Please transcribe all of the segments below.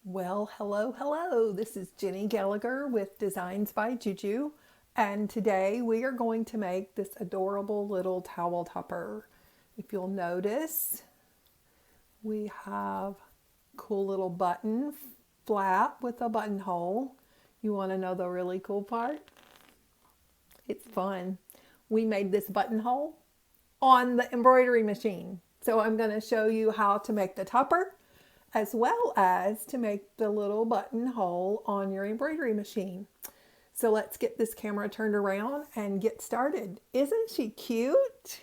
Well, hello. This is Jenny Gallagher with Designs by JuJu, and today we are going to make this adorable little towel topper. If you'll notice, we have a cool little button flap with a buttonhole. You want to know the really cool part? It's fun. We made this buttonhole on the embroidery machine. So I'm going to show you how to make the topper as well as to make the little buttonhole on your embroidery machine. So let's get this camera turned around and get started. Isn't she cute?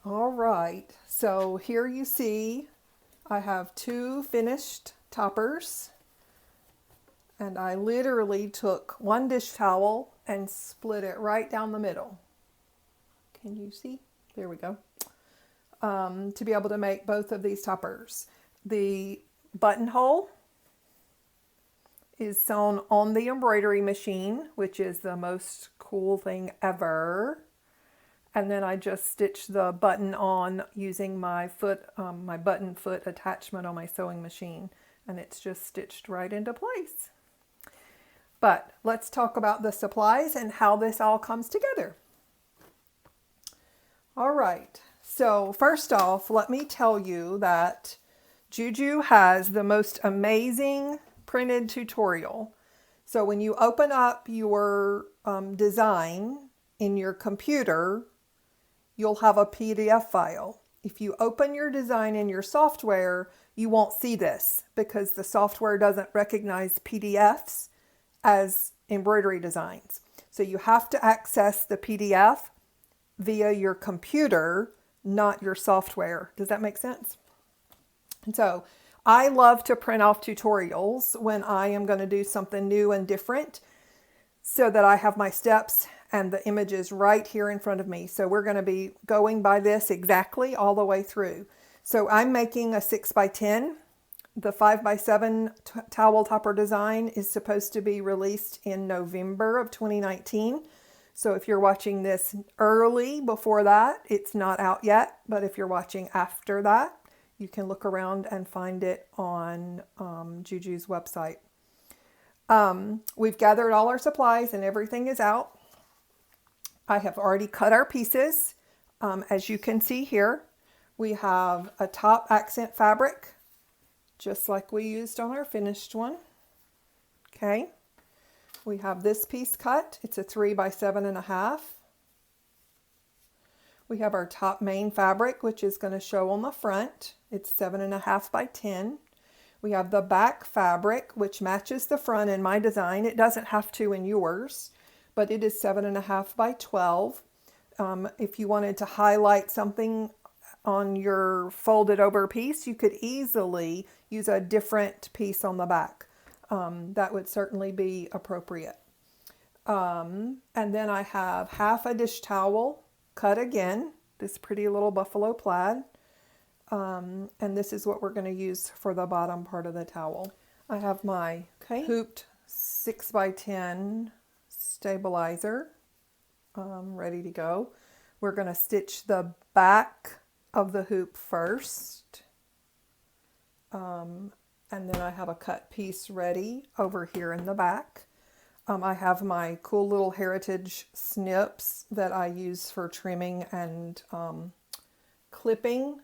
All right, so here you see I have two finished toppers, and I literally took one dish towel and split it right down the middle. Can you see? There we go. To be able to make both of these toppers. The buttonhole is sewn on the embroidery machine, which is the most cool thing ever. And then I just stitched the button on using my my button foot attachment on my sewing machine, and it's just stitched right into place. But let's talk about the supplies and how this all comes together. All right. So first off, let me tell you that JuJu has the most amazing printed tutorial. So when you open up your design in your computer, you'll have a PDF file. If you open your design in your software, you won't see this because the software doesn't recognize PDFs as embroidery designs. So you have to access the PDF via your computer, not your software. Does that make sense? And so I love to print off tutorials when I am going to do something new and different so that I have my steps and the images right here in front of me. So we're going to be going by this exactly all the way through. So I'm making a 6x10. The 5x7 towel topper design is supposed to be released in November of 2019. So if you're watching this early before that, it's not out yet. But if you're watching after that, you can look around and find it on JuJu's website. We've gathered all our supplies and everything is out. I have already cut our pieces. As you can see here, we have a top accent fabric, just like we used on our finished one. Okay. We have this piece cut. It's a 3x7.5. We have our top main fabric, which is going to show on the front. It's 7.5x10. We have the back fabric, which matches the front in my design. It doesn't have to in yours, but it is 7.5x12. If you wanted to highlight something on your folded over piece, you could easily use a different piece on the back. That would certainly be appropriate. And then I have half a dish towel cut again, this pretty little buffalo plaid. And this is what we're going to use for the bottom part of the towel. I have my hooped 6x10 stabilizer ready to go. We're going to stitch the back of the hoop first. And then I have a cut piece ready over here in the back. I have my cool little heritage snips that I use for trimming and clipping.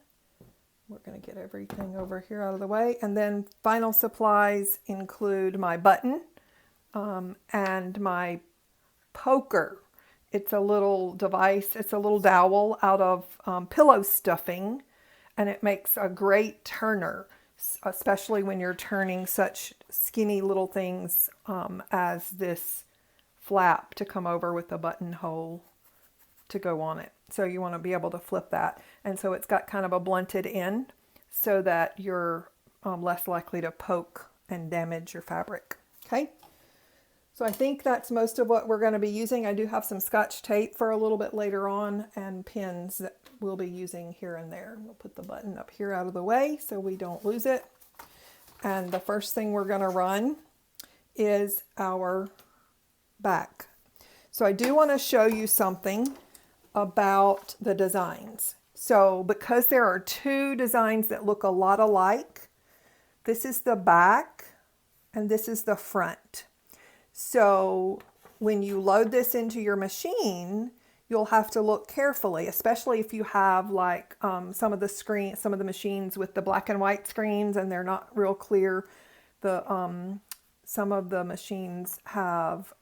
We're going to get everything over here out of the way. And then final supplies include my button and my poker. It's a little device. It's a little dowel out of pillow stuffing, and it makes a great turner, especially when you're turning such skinny little things as this flap to come over with a buttonhole to go on it. So you want to be able to flip that. And so it's got kind of a blunted end so that you're less likely to poke and damage your fabric. Okay. So I think that's most of what we're going to be using. I do have some Scotch tape for a little bit later on and pins that we'll be using here and there. We'll put the button up here out of the way so we don't lose it. And the first thing we're going to run is our back. So I do want to show you something about the designs. So because there are two designs that look a lot alike, this is the back and this is the front. So when you load this into your machine, you'll have to look carefully, especially if you have like some of the machines with the black and white screens and they're not real clear. Some of the machines have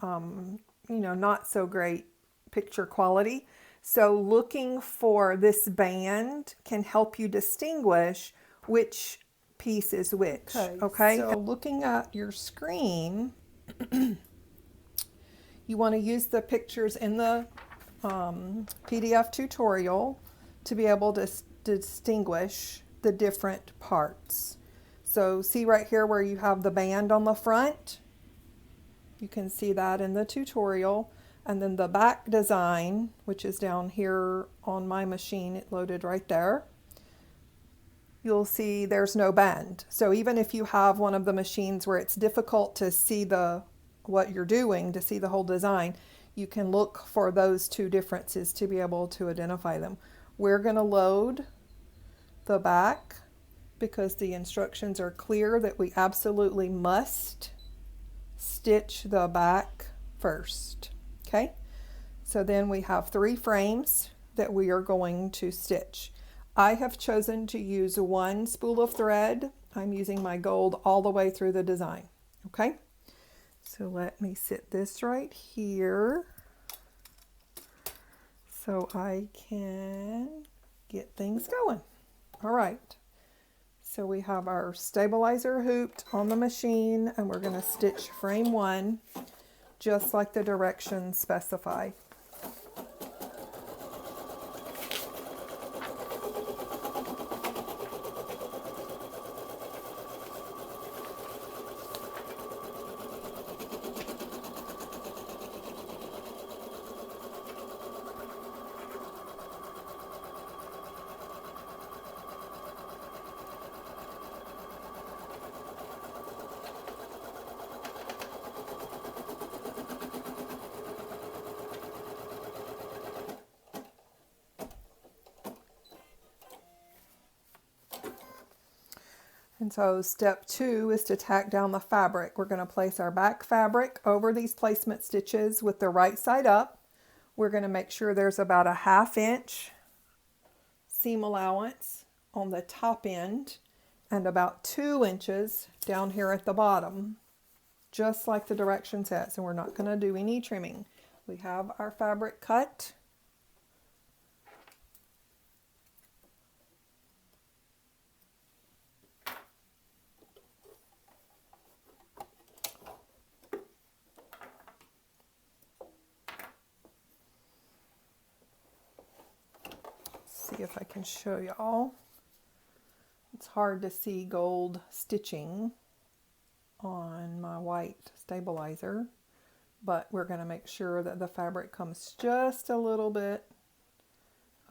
not so great picture quality. So looking for this band can help you distinguish which piece is which. Okay. So looking at your screen, you want to use the pictures in the PDF tutorial to be able to distinguish the different parts. So see right here where you have the band on the front. You can see that in the tutorial. And then the back design, which is down here on my machine, it loaded right there. You'll see there's no band. So even if you have one of the machines where it's difficult to see what you're doing, to see the whole design, you can look for those two differences to be able to identify them. We're going to load the back because the instructions are clear that we absolutely must stitch the back first. Okay, so then we have 3 frames that we are going to stitch. I have chosen to use 1 spool of thread. I'm using my gold all the way through the design. Okay, so let me sit this right here so I can get things going. All right, so we have our stabilizer hooped on the machine and we're going to stitch frame 1 just like the directions specify. And so step 2 is to tack down the fabric. We're going to place our back fabric over these placement stitches with the right side up. We're going to make sure there's about a 1/2 inch seam allowance on the top end and about 2 inches down here at the bottom, just like the direction says. And we're not going to do any trimming. We have our fabric cut. See if I can show y'all. It's hard to see gold stitching on my white stabilizer, but we're going to make sure that the fabric comes just a little bit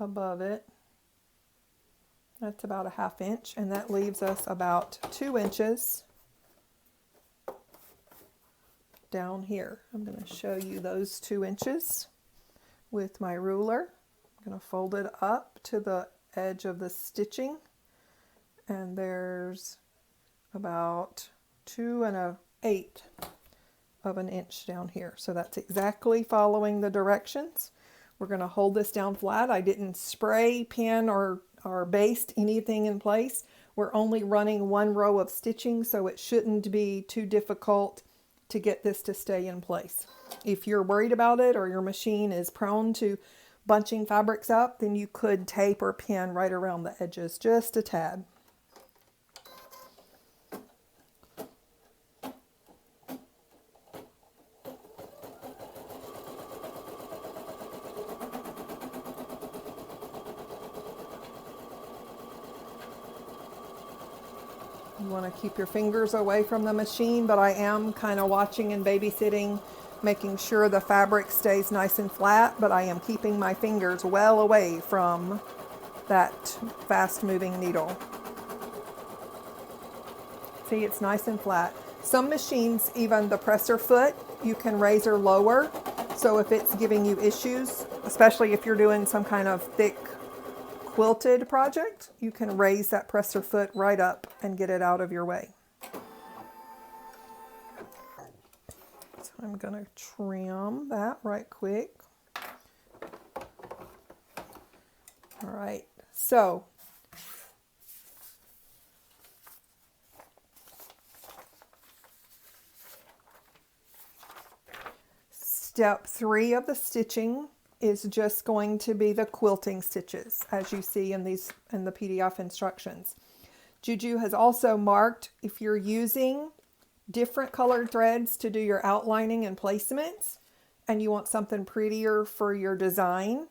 above it. That's about a 1/2 inch, and that leaves us about 2 inches down here. I'm going to show you those 2 inches with my ruler. I'm going to fold it up to the edge of the stitching, and there's about 2 1/8 of an inch down here. So that's exactly following the directions. We're going to hold this down flat. I didn't spray, pin, or baste anything in place. We're only running 1 row of stitching, so it shouldn't be too difficult to get this to stay in place. If you're worried about it or your machine is prone to bunching fabrics up, then you could tape or pin right around the edges just a tad. You want to keep your fingers away from the machine, but I am kind of watching and babysitting, making sure the fabric stays nice and flat, but I am keeping my fingers well away from that fast moving needle. See, it's nice and flat. Some machines, even the presser foot, you can raise or lower. So if it's giving you issues, especially if you're doing some kind of thick quilted project, you can raise that presser foot right up and get it out of your way. I'm going to trim that right quick. All right, so step 3 of the stitching is just going to be the quilting stitches, as you see in the PDF instructions. JuJu has also marked if you're using different colored threads to do your outlining and placements, and you want something prettier for your design,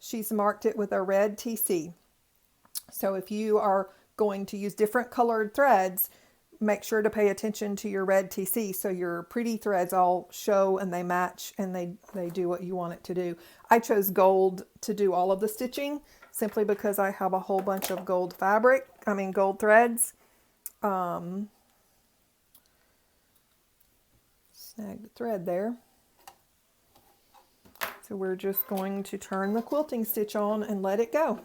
she's marked it with a red TC. So if you are going to use different colored threads, make sure to pay attention to your red TC so your pretty threads all show and they match and they do what you want it to do. I chose gold to do all of the stitching simply because I have a whole bunch of gold gold threads. Snag the thread there. So we're just going to turn the quilting stitch on and let it go.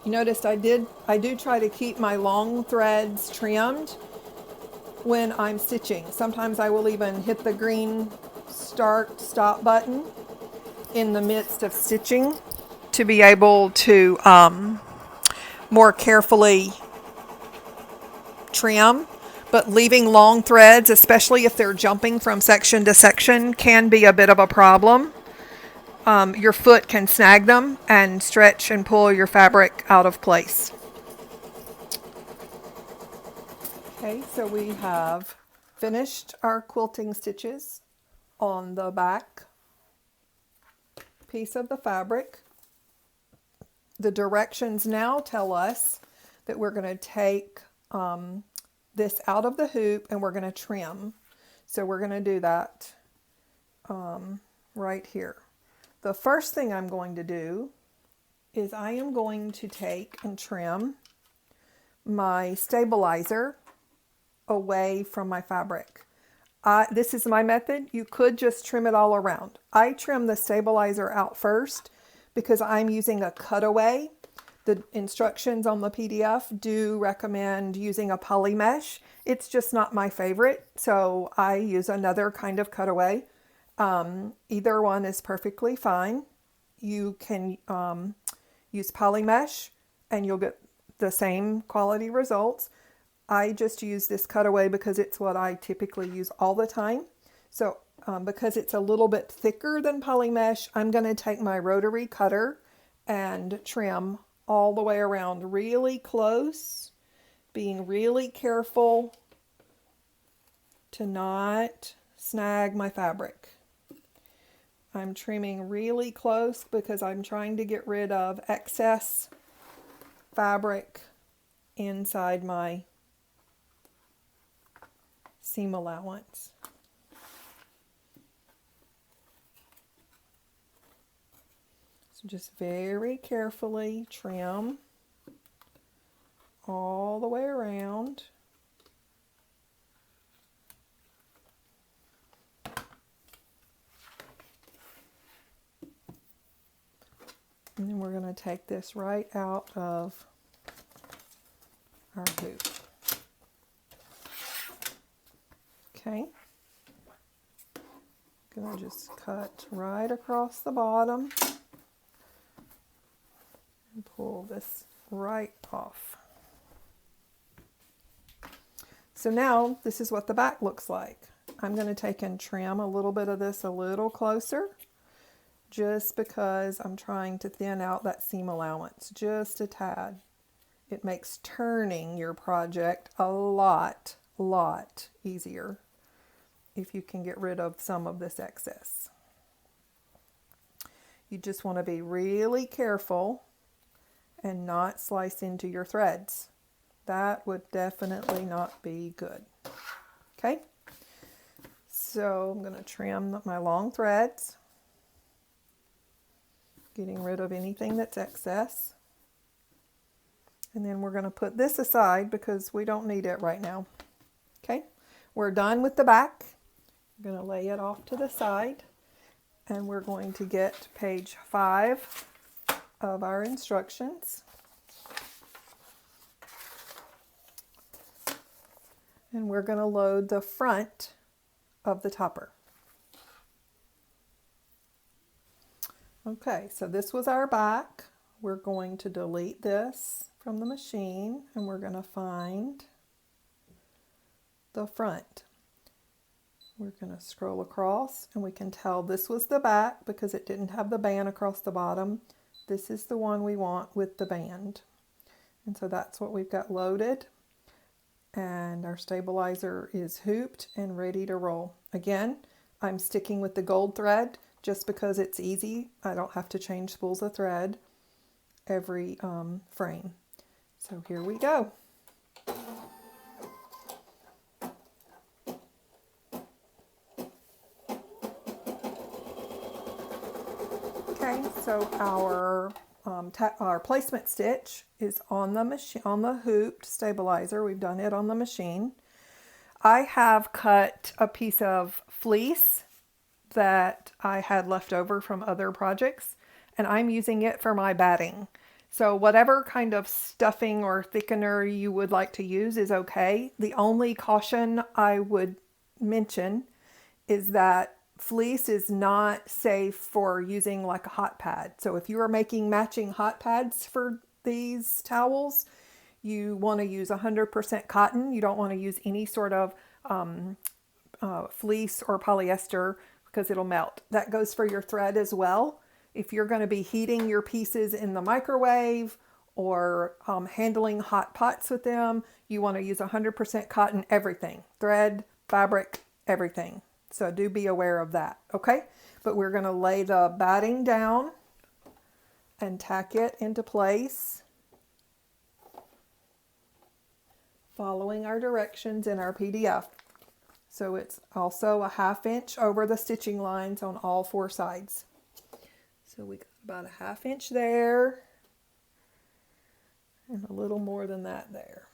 You noticed I do try to keep my long threads trimmed when I'm stitching. Sometimes I will even hit the green stop button in the midst of stitching to be able to more carefully trim. But leaving long threads, especially if they're jumping from section to section, can be a bit of a problem. Your foot can snag them and stretch and pull your fabric out of place. Okay, so we have finished our quilting stitches on the back piece of the fabric. The directions now tell us that we're going to take this out of the hoop and we're going to trim. So we're going to do that right here. The first thing I'm going to do is I am going to take and trim my stabilizer away from my fabric. This is my method. You could just trim it all around. I trim the stabilizer out first because I'm using a cutaway. The instructions on the PDF do recommend using a poly mesh. It's just not my favorite, so I use another kind of cutaway. Either one is perfectly fine. You can use poly mesh and you'll get the same quality results. I just use this cutaway because it's what I typically use all the time. So because it's a little bit thicker than poly mesh, I'm going to take my rotary cutter and trim all the way around really close, being really careful to not snag my fabric. I'm trimming really close because I'm trying to get rid of excess fabric inside my seam allowance. So just very carefully trim all the way around. And then we're going to take this right out of our hoop. Okay. Going to just cut right across the bottom and pull this right off. So now this is what the back looks like. I'm going to take and trim a little bit of this a little closer, just because I'm trying to thin out that seam allowance just a tad. It makes turning your project a lot easier if you can get rid of some of this excess. You just want to be really careful and not slice into your threads. That would definitely not be good. Okay, so I'm going to trim my long threads, getting rid of anything that's excess. And then we're going to put this aside because we don't need it right now. Okay, we're done with the back. I'm going to lay it off to the side and we're going to get page 5 of our instructions. And we're going to load the front of the topper. Okay, so this was our back. We're going to delete this from the machine and we're going to find the front. We're going to scroll across and we can tell this was the back because it didn't have the band across the bottom. This is the one we want with the band. And so that's what we've got loaded. And our stabilizer is hooped and ready to roll. Again, I'm sticking with the gold thread just because it's easy. I don't have to change spools of thread every frame. So here we go. Okay, so our placement stitch is on the machine, on the hooped stabilizer. We've done it on the machine. I have cut a piece of fleece that I had left over from other projects, and I'm using it for my batting. So whatever kind of stuffing or thickener you would like to use is okay. The only caution I would mention is that fleece is not safe for using like a hot pad. So if you are making matching hot pads for these towels, you want to use 100% cotton. You don't want to use any sort of fleece or polyester because it'll melt. That goes for your thread as well. If you're going to be heating your pieces in the microwave or handling hot pots with them, you want to use 100% cotton, everything. Thread, fabric, everything. So do be aware of that, okay? But we're going to lay the batting down and tack it into place, following our directions in our PDF. So it's also a 1/2 inch over the stitching lines on all 4 sides. So we got about a 1/2 inch there and a little more than that there.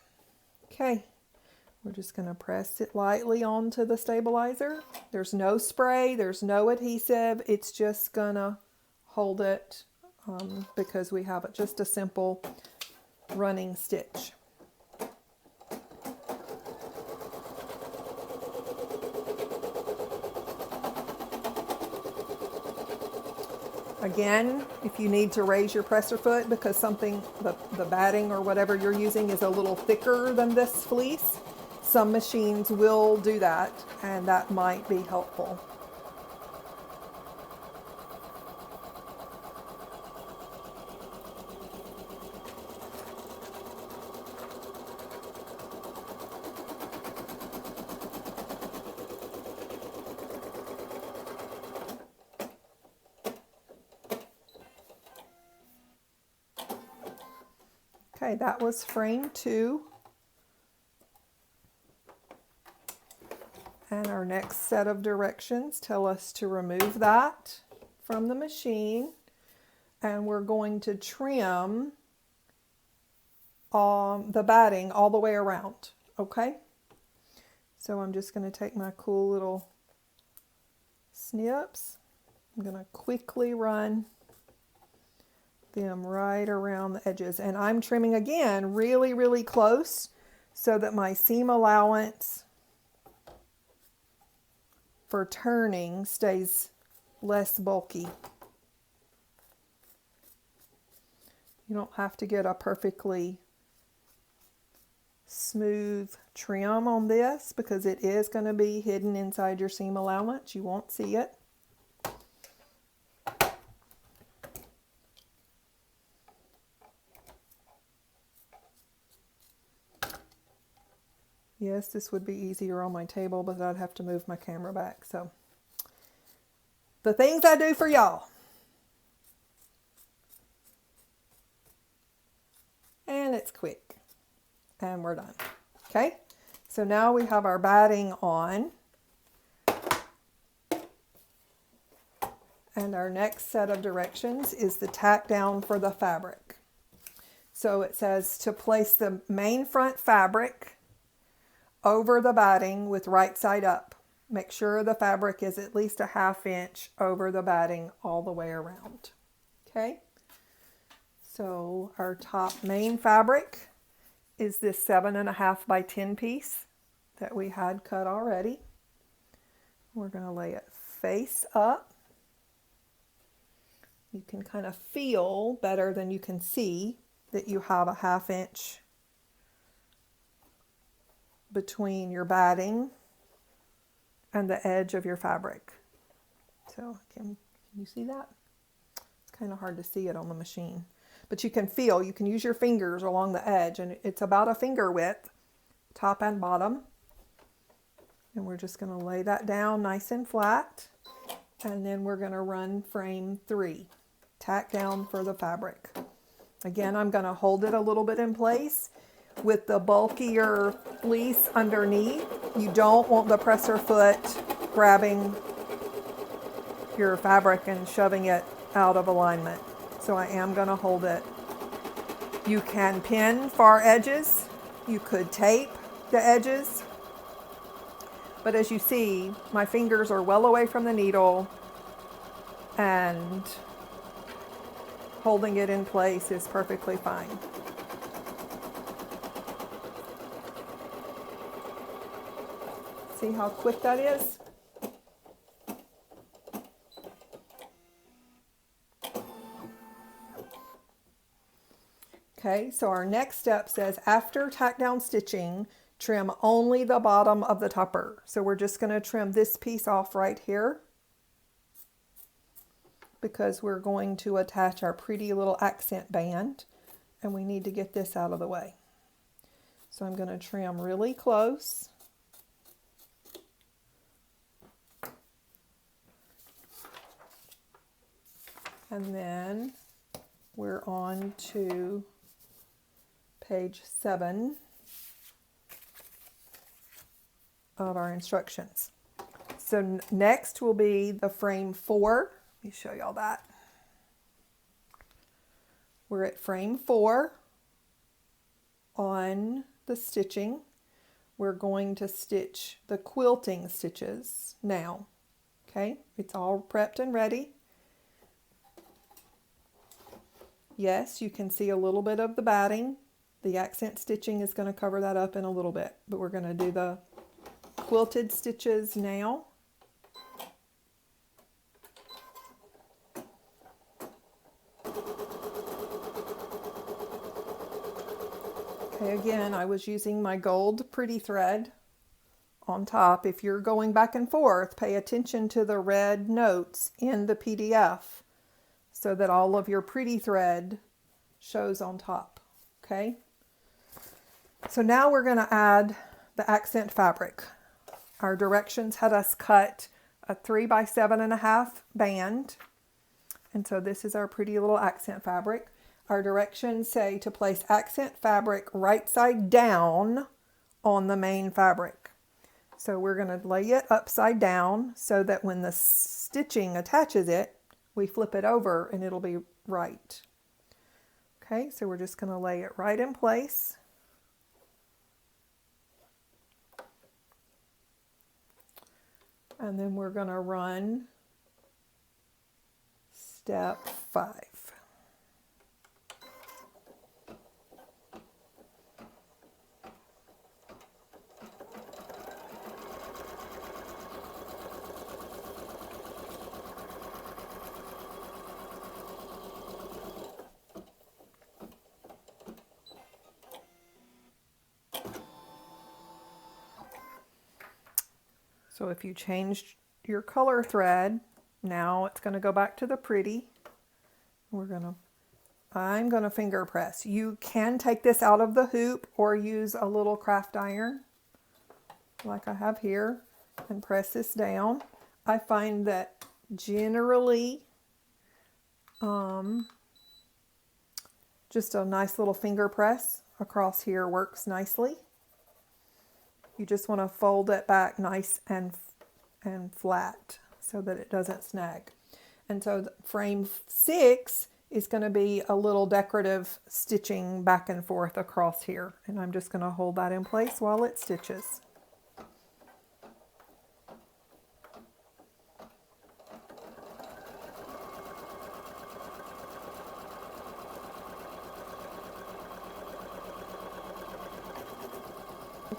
Okay. We're just going to press it lightly onto the stabilizer. There's no spray, there's no adhesive. It's just going to hold it because we have just a simple running stitch. Again, if you need to raise your presser foot because the batting or whatever you're using is a little thicker than this fleece, some machines will do that, and that might be helpful. Okay, that was frame 2. And our next set of directions tell us to remove that from the machine, and we're going to trim the batting all the way around, okay? So I'm just going to take my cool little snips. I'm going to quickly run them right around the edges, and I'm trimming again really, really close so that my seam allowance for turning stays less bulky. You don't have to get a perfectly smooth trim on this because it is going to be hidden inside your seam allowance. You won't see it. Yes, this would be easier on my table, but I'd have to move my camera back. So, the things I do for y'all. And it's quick. And we're done. Okay? So now we have our batting on. And our next set of directions is the tack down for the fabric. So it says to place the main front fabric over the batting with right side up. Make sure the fabric is at least a 1/2 inch over the batting all the way around. Okay, so our top main fabric is this 7.5 by 10 piece. that we had cut already. We're going to lay it face up. You can kind of feel better than you can see that you have a 1/2 inch between your batting and the edge of your fabric. So can you see that? It's kind of hard to see it on the machine, but you can feel, you can use your fingers along the edge, and it's about a finger width, top and bottom. And we're just going to lay that down nice and flat, and then we're going to run frame 3, tack down for the fabric. Again, I'm going to hold it a little bit in place with the bulkier fleece underneath. You don't want the presser foot grabbing your fabric and shoving it out of alignment. So I am going to hold it. You can pin far edges. You could tape the edges. But as you see, my fingers are well away from the needle, and holding it in place is perfectly fine. See how quick that is? Okay, so our next step says after tack down stitching, trim only the bottom of the topper. So we're just going to trim this piece off right here, because we're going to attach our pretty little accent band, and we need to get this out of the way. So I'm going to trim really close. And then we're on to page 7 of our instructions. So next will be the frame 4. Let me show y'all that. We're at frame 4 on the stitching. We're going to stitch the quilting stitches now. Okay, it's all prepped and ready. Yes, you can see a little bit of the batting. The accent stitching is going to cover that up in a little bit, but we're going to do the quilted stitches now. Okay, again, I was using my gold pretty thread on top. If you're going back and forth, pay attention to the red notes in the PDF so that all of your pretty thread shows on top. Okay, so now we're going to add the accent fabric. Our directions had us cut a 3 by 7.5 band, and so this is our pretty little accent fabric. Our directions say to place accent fabric right side down on the main fabric. So we're going to lay it upside down so that when the stitching attaches it, we flip it over and it'll be right. Okay, so we're just going to lay it right in place. And then we're going to run step 5. So if you changed your color thread, now it's going to go back to the pretty. I'm going to finger press. You can take this out of the hoop or use a little craft iron like I have here and press this down. I find that generally just a nice little finger press across here works nicely. You just want to fold it back nice and flat so that it doesn't snag. And so frame 6 is going to be a little decorative stitching back and forth across here. And I'm just going to hold that in place while it stitches.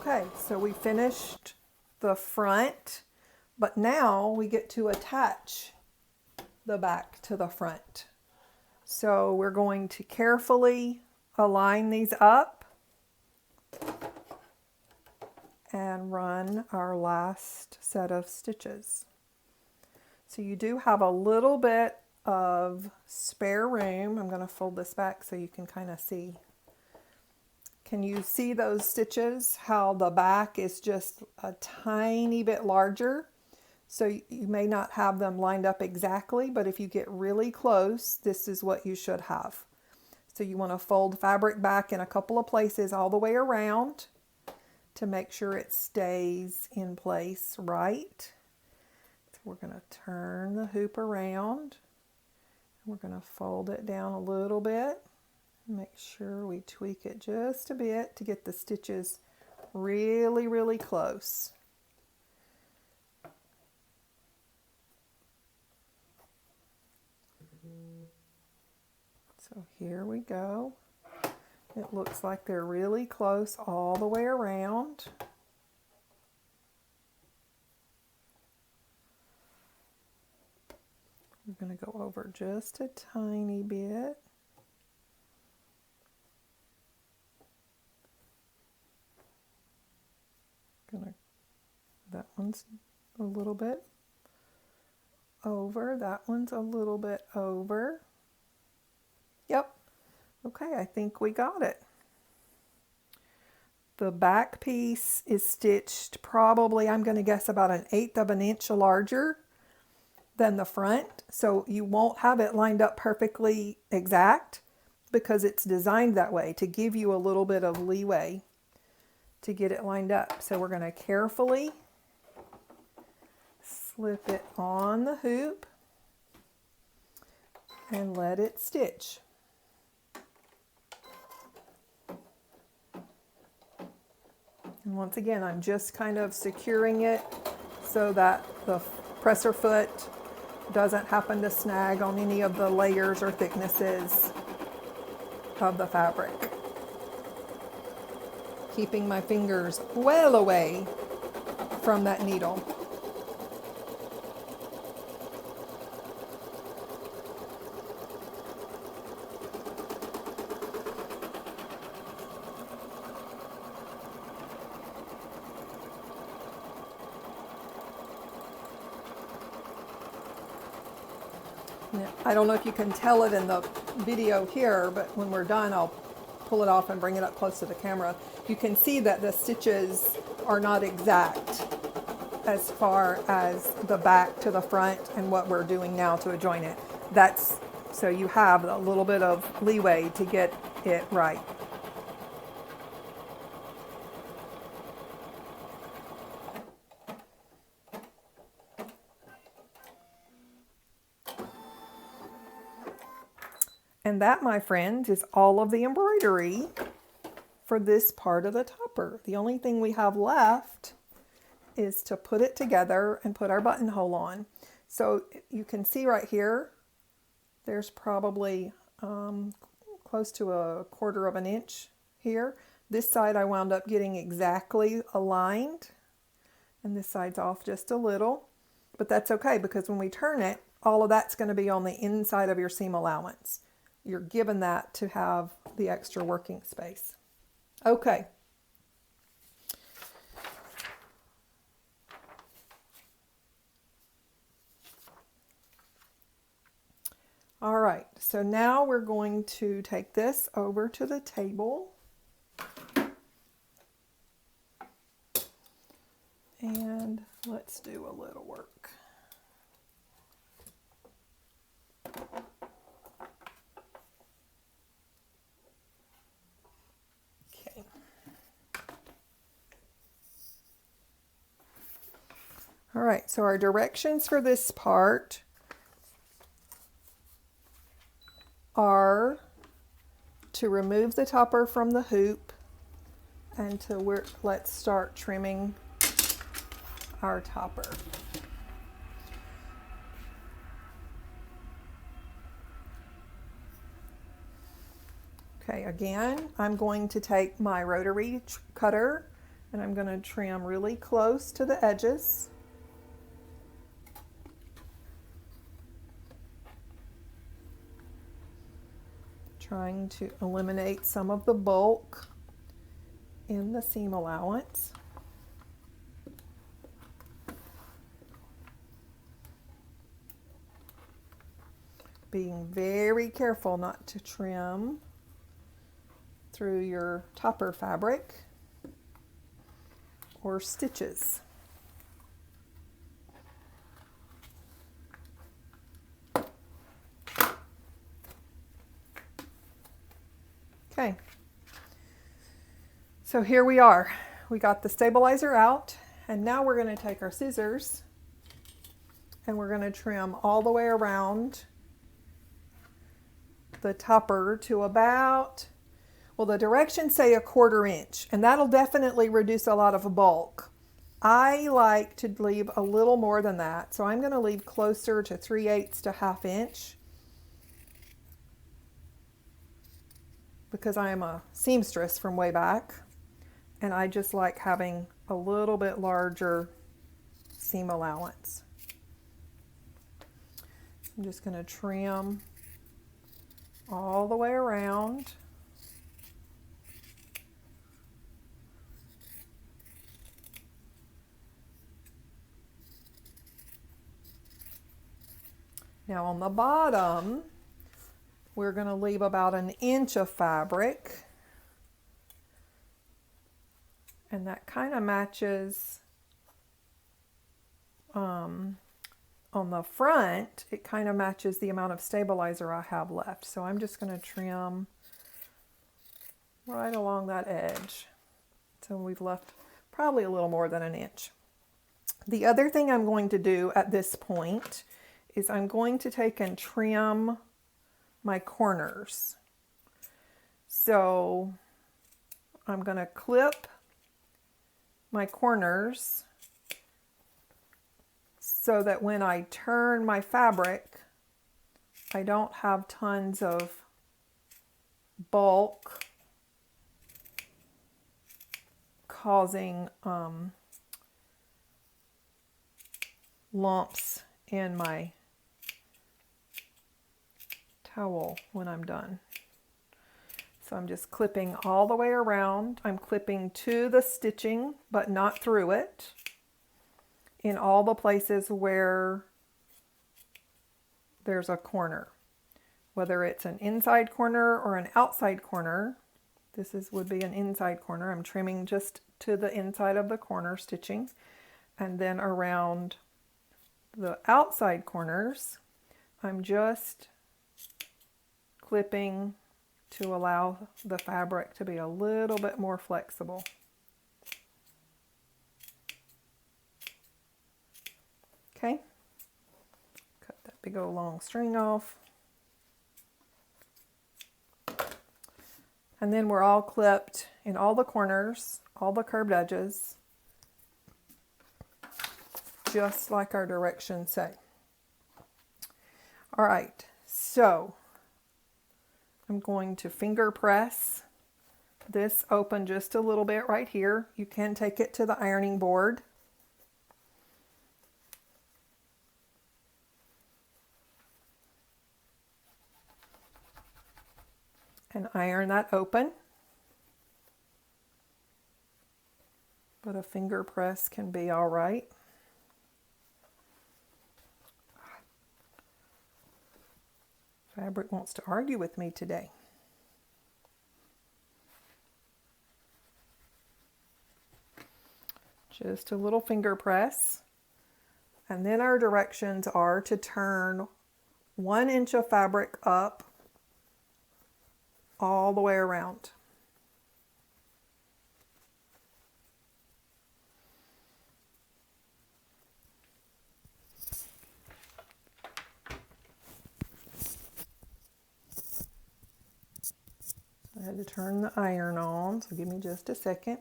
Okay, so we finished the front, but now we get to attach the back to the front. So we're going to carefully align these up and run our last set of stitches. So you do have a little bit of spare room. I'm going to fold this back so you can kind of see. Can you see those stitches? How the back is just a tiny bit larger. So you may not have them lined up exactly, but if you get really close, this is what you should have. So you want to fold fabric back in a couple of places all the way around to make sure it stays in place right. So we're going to turn the hoop around. We're going to fold it down a little bit. Make sure we tweak it just a bit to get the stitches really, really close. So here we go. It looks like they're really close all the way around. We're going to go over just a tiny bit. That one's a little bit over. That one's a little bit over. Yep. Okay, I think we got it. The back piece is stitched probably, I'm going to guess, about 1/8 of an inch larger than the front. So you won't have it lined up perfectly exact because it's designed that way to give you a little bit of leeway to get it lined up. So we're going to carefully slip it on the hoop and let it stitch. And once again, I'm just kind of securing it so that the presser foot doesn't happen to snag on any of the layers or thicknesses of the fabric. Keeping my fingers well away from that needle. I don't know if you can tell it in the video here, but when we're done, I'll pull it off and bring it up close to the camera. You can see that the stitches are not exact as far as the back to the front and what we're doing now to adjoin it. That's so you have a little bit of leeway to get it right. And that, my friends, is all of the embroidery for this part of the topper. The only thing we have left is to put it together and put our buttonhole on. So you can see right here, there's probably close to 1/4 of an inch here. This side I wound up getting exactly aligned, and this side's off just a little. But that's okay, because when we turn it, all of that's going to be on the inside of your seam allowance. You're given that to have the extra working space. Okay. All right, so now we're going to take this over to the table. And let's do a little work. Okay. All right, so our directions for this part are to remove the topper from the hoop and to let's start trimming our topper. Okay, again, I'm going to take my rotary cutter And I'm going to trim really close to the edges. Trying to eliminate some of the bulk in the seam allowance. Being very careful not to trim through your topper fabric or stitches. Okay, so here we are. We got the stabilizer out, and now we're going to take our scissors and we're going to trim all the way around the topper to about, well, the directions say 1/4 inch, and that'll definitely reduce a lot of bulk. I like to leave a little more than that, so I'm going to leave closer to 3/8 to 1/2 inch because I am a seamstress from way back, and I just like having a little bit larger seam allowance. I'm just going to trim all the way around. Now on the bottom, we're going to leave about 1 inch of fabric, and that kind of matches on the front, it kind of matches the amount of stabilizer I have left. So I'm just going to trim right along that edge. So we've left probably a little more than 1 inch. The other thing I'm going to do at this point is I'm going to take and trim my corners. So I'm going to clip my corners so that when I turn my fabric, I don't have tons of bulk causing lumps in my towel when I'm done. So I'm just clipping all the way around. I'm clipping to the stitching, but not through it, in all the places where there's a corner. Whether it's an inside corner or an outside corner, would be an inside corner. I'm trimming just to the inside of the corner stitching, and then around the outside corners, I'm just clipping to allow the fabric to be a little bit more flexible. Okay, cut that big old long string off. And then we're all clipped in all the corners, all the curved edges, just like our directions say. All right, so I'm going to finger press this open just a little bit right here. You can take it to the ironing board. And iron that open. But a finger press can be all right. Fabric wants to argue with me today. Just a little finger press. And then our directions are to turn 1 inch of fabric up all the way around. I had to turn the iron on, so give me just a second.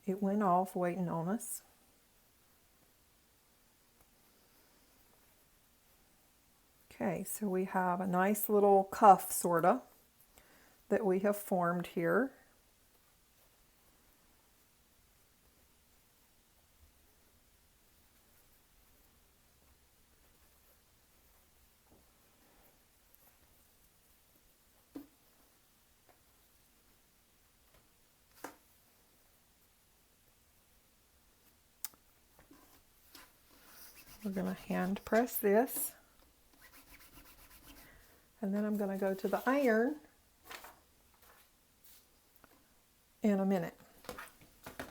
It went off waiting on us. Okay, so we have a nice little cuff sorta that we have formed here. We're going to hand press this. And then I'm going to go to the iron in a minute.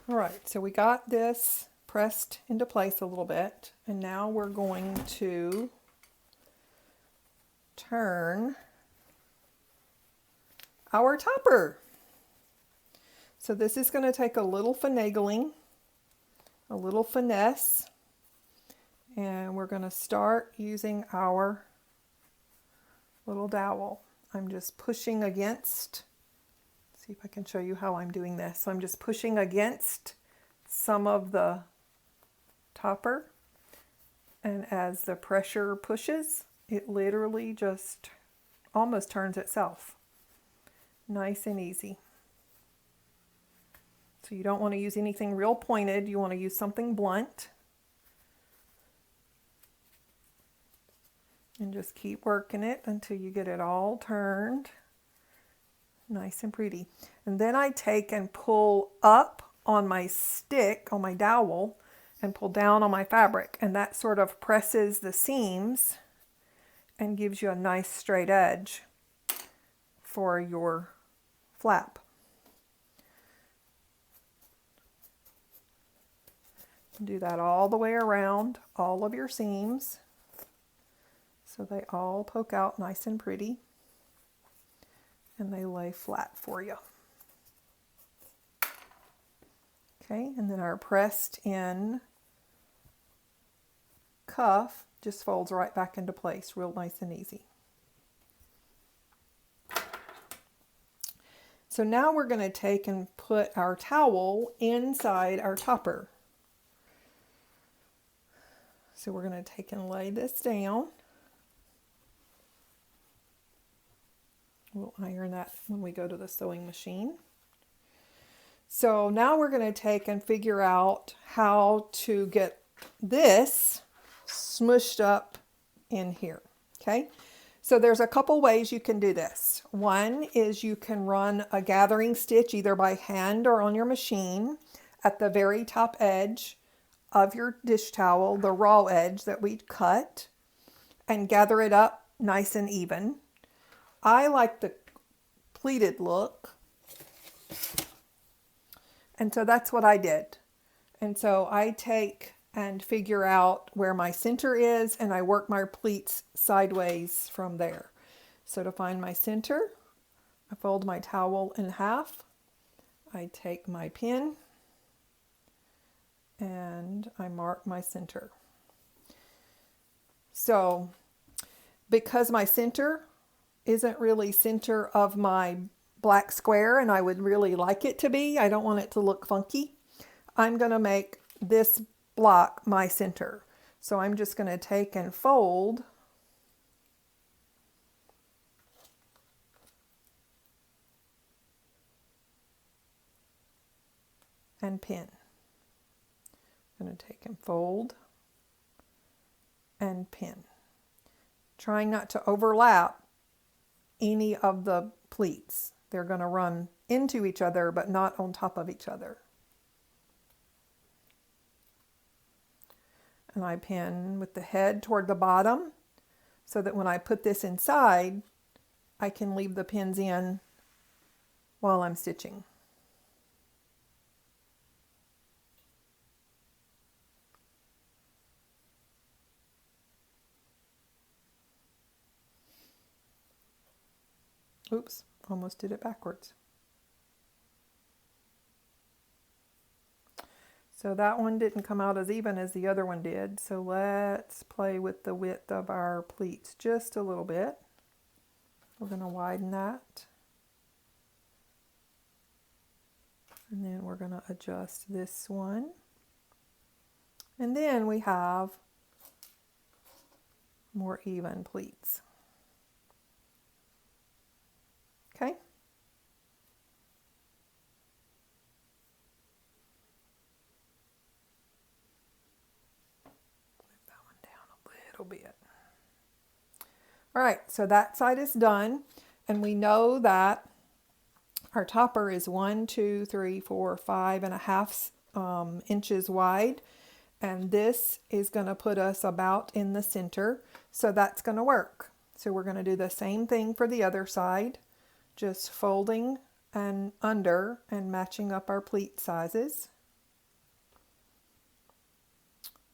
All right, so we got this pressed into place a little bit, and now we're going to turn our topper. So this is going to take a little finagling, a little finesse, and we're going to start using our little dowel. I'm just pushing against, see if I can show you how I'm doing this. So I'm just pushing against some of the topper, and as the pressure pushes, it literally just almost turns itself. Nice and easy. So you don't want to use anything real pointed, you want to use something blunt. And just keep working it until you get it all turned nice and pretty. And then I take and pull up on my stick, on my dowel, and pull down on my fabric. And that sort of presses the seams and gives you a nice straight edge for your flap. Do that all the way around all of your seams, so they all poke out nice and pretty and they lay flat for you. Okay, and then our pressed in cuff just folds right back into place, real nice and easy. So now we're going to take and put our towel inside our topper. So we're going to take and lay this down. We'll iron that when we go to the sewing machine. So now we're going to take and figure out how to get this smushed up in here. Okay, so there's a couple ways you can do this. One is you can run a gathering stitch either by hand or on your machine at the very top edge of your dish towel, the raw edge that we cut, and gather it up nice and even. I like the pleated look, and so that's what I did. And so I take and figure out where my center is, and I work my pleats sideways from there. So to find my center, I fold my towel in half, I take my pin, and I mark my center. So because my center isn't really center of my black square, and I would really like it to be, I don't want it to look funky, I'm going to make this block my center. So I'm just going to take and fold and pin. I'm going to take and fold and pin, trying not to overlap any of the pleats. They're going to run into each other, but not on top of each other. And I pin with the head toward the bottom so that when I put this inside, I can leave the pins in while I'm stitching. Oops, almost did it backwards. So that one didn't come out as even as the other one did. So let's play with the width of our pleats just a little bit. We're going to widen that. And then we're going to adjust this one. And then we have more even pleats. Okay. Move that one down a little bit. All right, so that side is done, and we know that our topper is 1, 2, 3, 4, 5.5 inches wide, And this is going to put us about in the center, so that's going to work. So we're going to do the same thing for the other side, just folding and under and matching up our pleat sizes.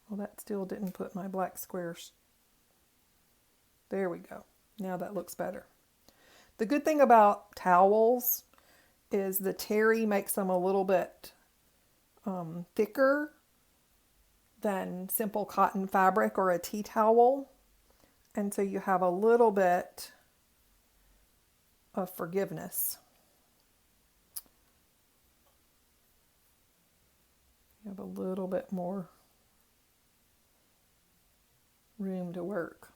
Well, that still didn't put my black squares. There we go. Now that looks better. The good thing about towels is the terry makes them a little bit thicker than simple cotton fabric or a tea towel. And so you have a little bit of forgiveness. You have a little bit more room to work.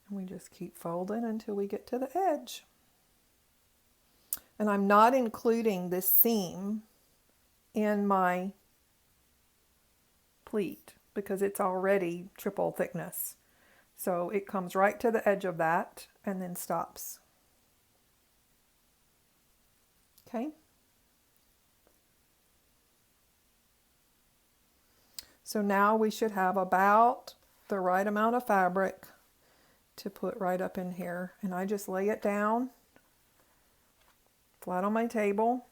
And we just keep folding until we get to the edge. And I'm not including this seam in my pleat because it's already triple thickness. So it comes right to the edge of that and then stops. Okay. So now we should have about the right amount of fabric to put right up in here. And I just lay it down flat on my table,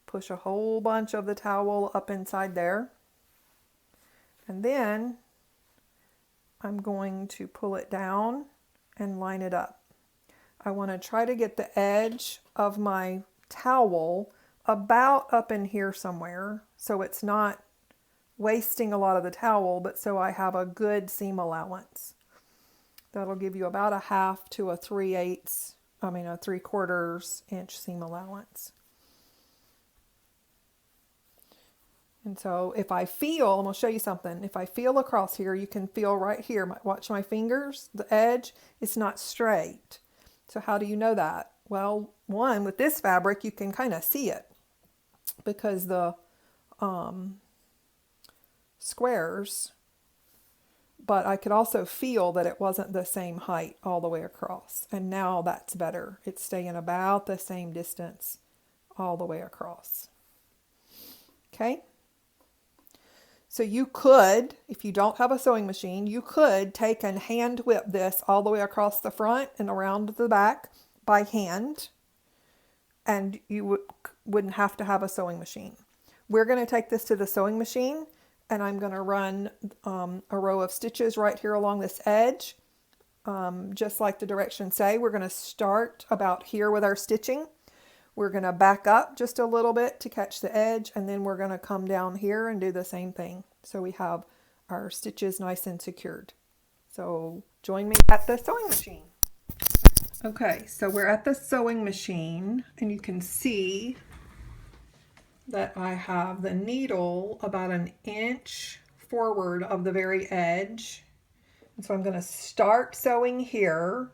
push a whole bunch of the towel up inside there, and then I'm going to pull it down and line it up. I want to try to get the edge of my towel about up in here somewhere, so it's not wasting a lot of the towel, but so I have a good seam allowance. That'll give you about a 1/2 to a 3/4 inch seam allowance. And so if I feel, I'm going to show you something. If I feel across here, you can feel right here. Watch my fingers, the edge, it's not straight. So how do you know that? Well, one, with this fabric, you can kind of see it because the squares, but I could also feel that it wasn't the same height all the way across. And now that's better. It's staying about the same distance all the way across. Okay? So you could, if you don't have a sewing machine, you could take and hand whip this all the way across the front and around the back by hand, and you wouldn't have to have a sewing machine. We're going to take this to the sewing machine, and I'm going to run a row of stitches right here along this edge, just like the directions say. We're going to start about here with our stitching. We're going to back up just a little bit to catch the edge, and then we're going to come down here and do the same thing. So we have our stitches nice and secured. So join me at the sewing machine. Okay, so we're at the sewing machine, and you can see that I have the needle about 1 inch forward of the very edge. And so I'm going to start sewing here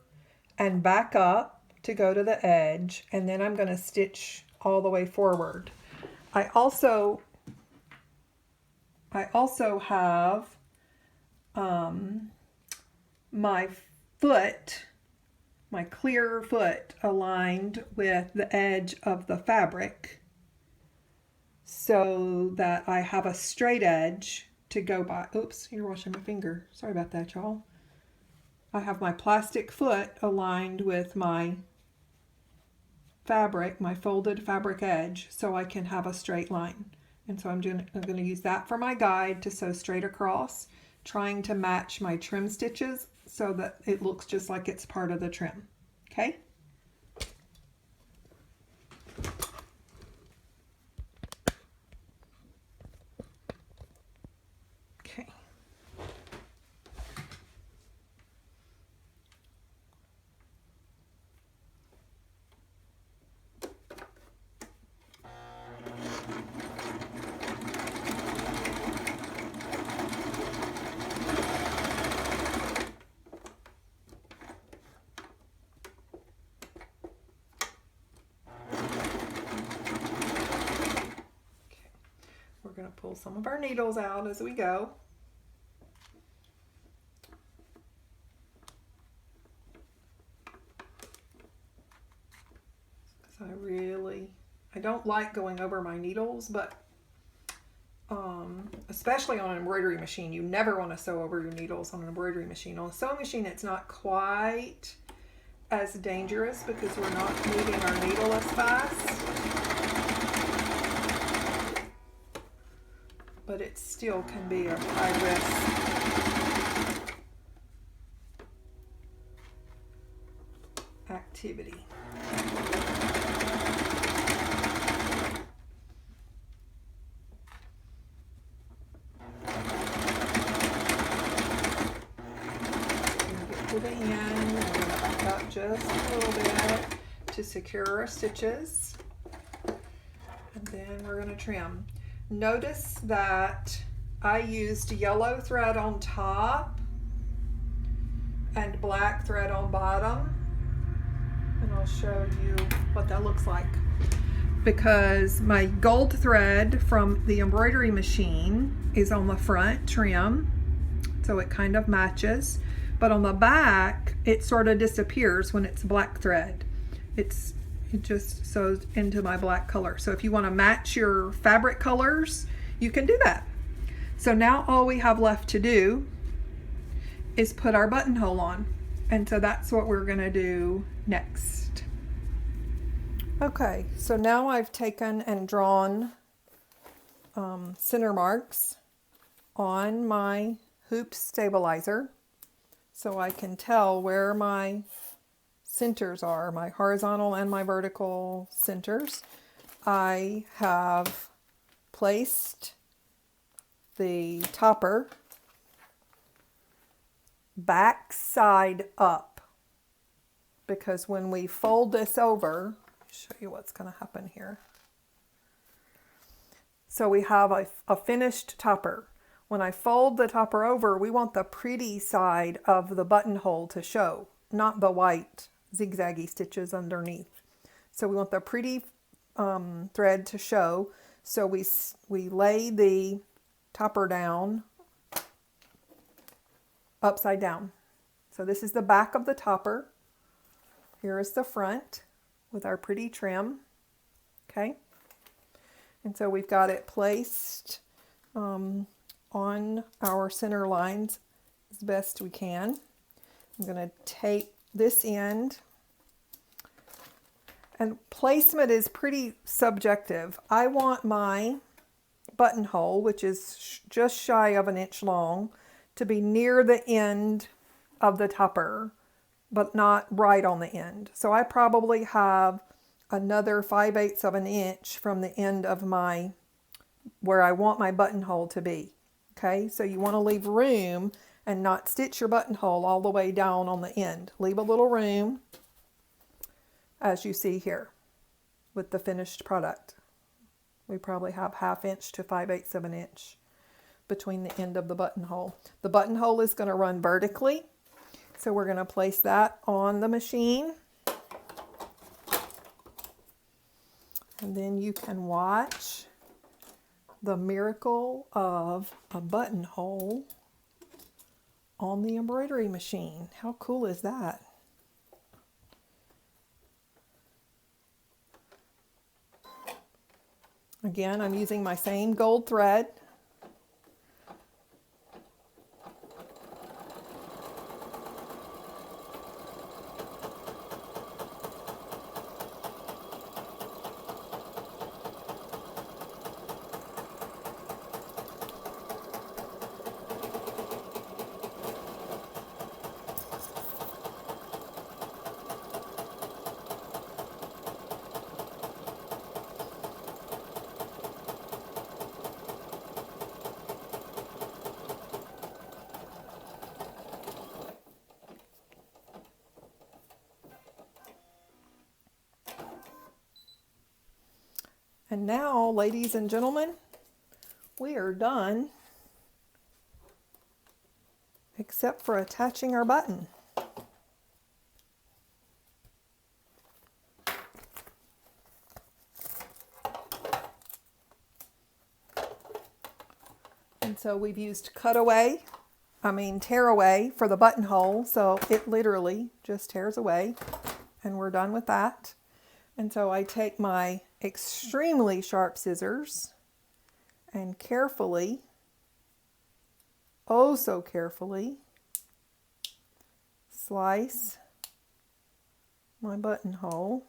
and back up to go to the edge, and then I'm going to stitch all the way forward. I also have my foot, my clear foot, aligned with the edge of the fabric so that I have a straight edge to go by. Oops, you're washing my finger. Sorry about that, y'all. I have my plastic foot aligned with my fabric, my folded fabric edge, so I can have a straight line. And so I'm going to use that for my guide to sew straight across, trying to match my trim stitches so that it looks just like it's part of the trim. Okay? Okay. We're going to pull some of our needles out as we go. Because I really I don't like going over my needles, but especially on an embroidery machine, you never want to sew over your needles on an embroidery machine. On a sewing machine, it's not quite as dangerous because we're not moving our needle as fast, but it still can be a high risk activity. To the end, we're going to back up just a little bit to secure our stitches, and then we're going to trim. Notice that I used yellow thread on top and black thread on bottom, and I'll show you what that looks like, because my gold thread from the embroidery machine is on the front trim, so it kind of matches. But on the back, it sort of disappears when it's black thread. It just sews into my black color. So if you want to match your fabric colors, you can do that. So now all we have left to do is put our buttonhole on. And so that's what we're going to do next. Okay, so now I've taken and drawn center marks on my hoop stabilizer, so I can tell where my centers are, my horizontal and my vertical centers. I have placed the topper back side up, because when we fold this over, I'll show you what's going to happen here. So we have a finished topper. When I fold the topper over, we want the pretty side of the buttonhole to show, not the white zigzaggy stitches underneath. So we want the pretty thread to show. So we lay the topper down upside down. So this is the back of the topper. Here is the front with our pretty trim. Okay. And so we've got it placed on our center lines as best we can. I'm going to take this end, and placement is pretty subjective. I want my buttonhole, which is just shy of an inch long, to be near the end of the topper, but not right on the end. So I probably have another 5/8 of an inch from the end of where I want my buttonhole to be. Okay, so you want to leave room and not stitch your buttonhole all the way down on the end. Leave a little room, as you see here with the finished product. We probably have 1/2 inch to 5/8 of an inch between the end of the buttonhole. The buttonhole is going to run vertically, so we're going to place that on the machine. And then you can watch the miracle of a buttonhole on the embroidery machine. How cool is that? Again, I'm using my same gold thread. And now, ladies and gentlemen, we are done, except for attaching our button. And so we've used tear away for the buttonhole, so it literally just tears away, and we're done with that. And so I take my extremely sharp scissors and carefully, oh so carefully, slice my buttonhole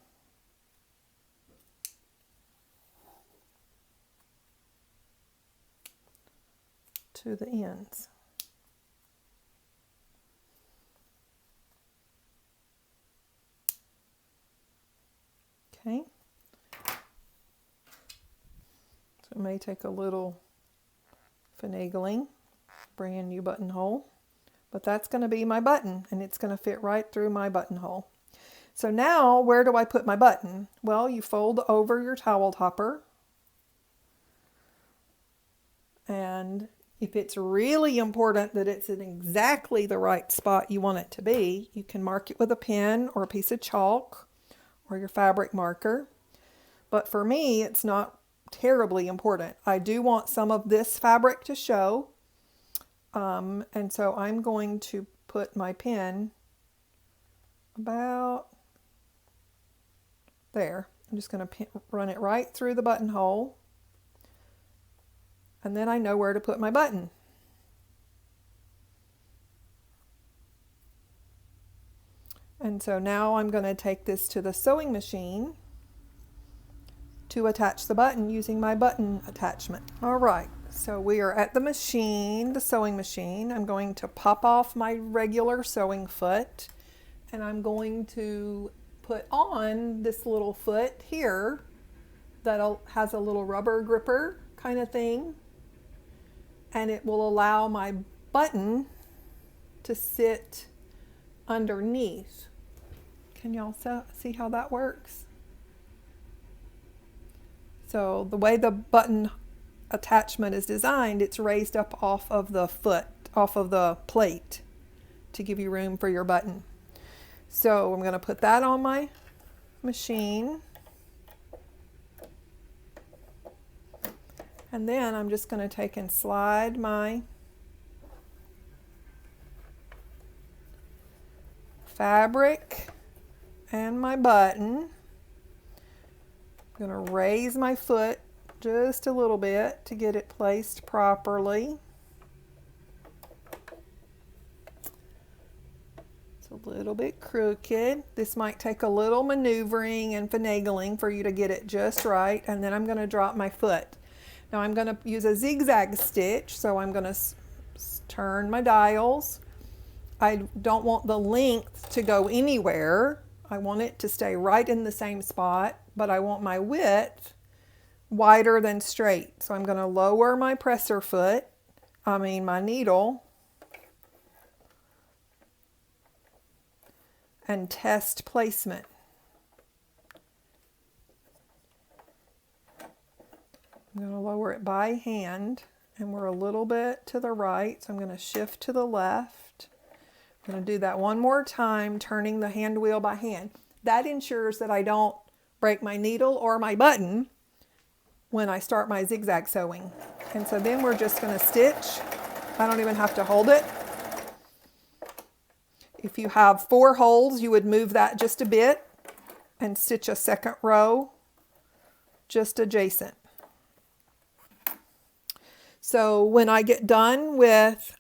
to the ends. Okay. So it may take a little finagling, brand new buttonhole, but that's going to be my button, and it's going to fit right through my buttonhole. So now, where do I put my button? Well, you fold over your towel topper, and if it's really important that it's in exactly the right spot you want it to be, you can mark it with a pen or a piece of chalk or your fabric marker. But for me, it's not terribly important. I do want some of this fabric to show, and so I'm going to put my pen about there. I'm just going to run it right through the buttonhole, and then I know where to put my button. And so now I'm going to take this to the sewing machine to attach the button using my button attachment. All right, so we are at the machine, the sewing machine. I'm going to pop off my regular sewing foot, and I'm going to put on this little foot here that has a little rubber gripper kind of thing, and it will allow my button to sit underneath. Can y'all see how that works? So the way the button attachment is designed, it's raised up off of the foot, off of the plate, to give you room for your button. So I'm going to put that on my machine. And then I'm just going to take and slide my fabric and my button. I'm going to raise my foot just a little bit to get it placed properly. It's a little bit crooked. This might take a little maneuvering and finagling for you to get it just right. And then I'm going to drop my foot. Now I'm going to use a zigzag stitch, so I'm going to turn my dials. I don't want the length to go anywhere. I want it to stay right in the same spot, but I want my width wider than straight. So I'm going to lower my presser foot, my needle, and test placement. I'm going to lower it by hand, and we're a little bit to the right, so I'm going to shift to the left. I'm going to do that one more time, turning the hand wheel by hand. That ensures that I don't break my needle or my button when I start my zigzag sewing. And so then we're just going to stitch. I don't even have to hold it. If you have 4 holes, you would move that just a bit and stitch a second row just adjacent. So when I get done with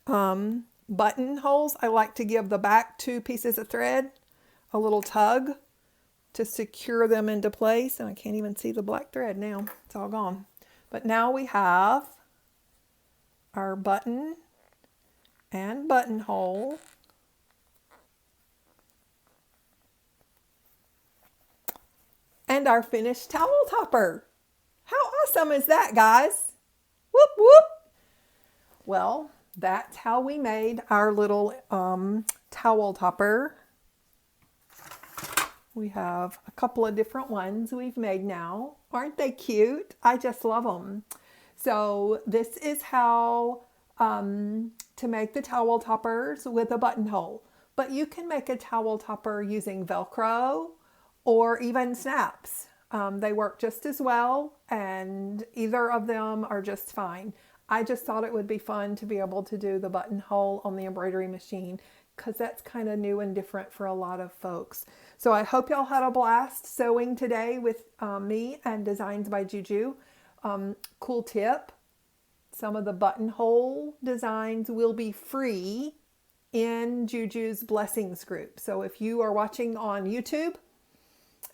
buttonholes, I like to give the back 2 pieces of thread a little tug to secure them into place. And I can't even see the black thread now. It's all gone. But now we have our button and buttonhole. And our finished towel topper. How awesome is that, guys? Whoop, whoop. Well, that's how we made our little towel topper. We have a couple of different ones we've made now. Aren't they cute? I just love them. So this is how to make the towel toppers with a buttonhole. But you can make a towel topper using Velcro or even snaps. They work just as well, and either of them are just fine. I just thought it would be fun to be able to do the buttonhole on the embroidery machine. because that's kind of new and different for a lot of folks. So I hope y'all had a blast sewing today with me and Designs by JuJu. Cool tip, some of the buttonhole designs will be free in JuJu's Blessings group. So if you are watching on YouTube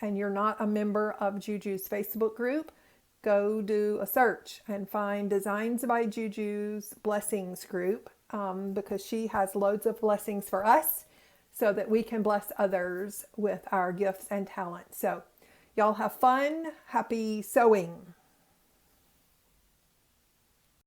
and you're not a member of JuJu's Facebook group, go do a search and find Designs by JuJu's Blessings group, because she has loads of blessings for us so that we can bless others with our gifts and talents. So y'all have fun. Happy sewing.